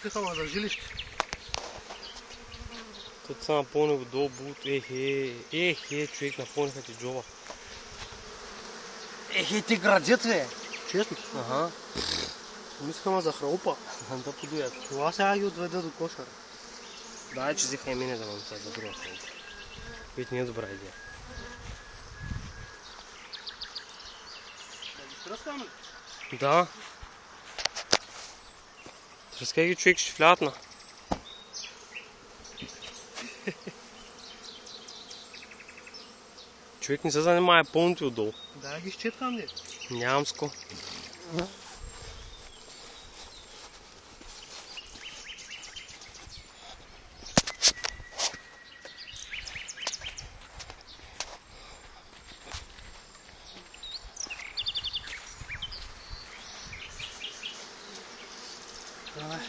мислиха ма за жилище. Тут са напълни отдолу бут. Ехе, човек, напълниха ти джоба. Ехе, ти градец, бе! Честно. Ага. Мислиха ма за хралупа. Да подуят. Това сега ги отведа до кошара. Дай, че взеха и мене да вам сега за друга хралупа. Ведь не е добра идея. Да ги стръскаме? Да. Тръскай ги, човек, ще влязат на. Човек не се занимава пълното отдолу. Да, ги изчеткам, де. Нямам ско. Давай.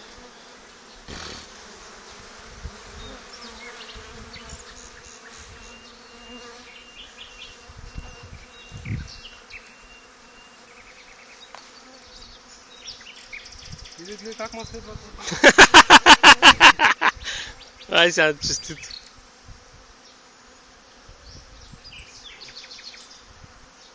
Видите ли как ме следват? Ай сега, честито.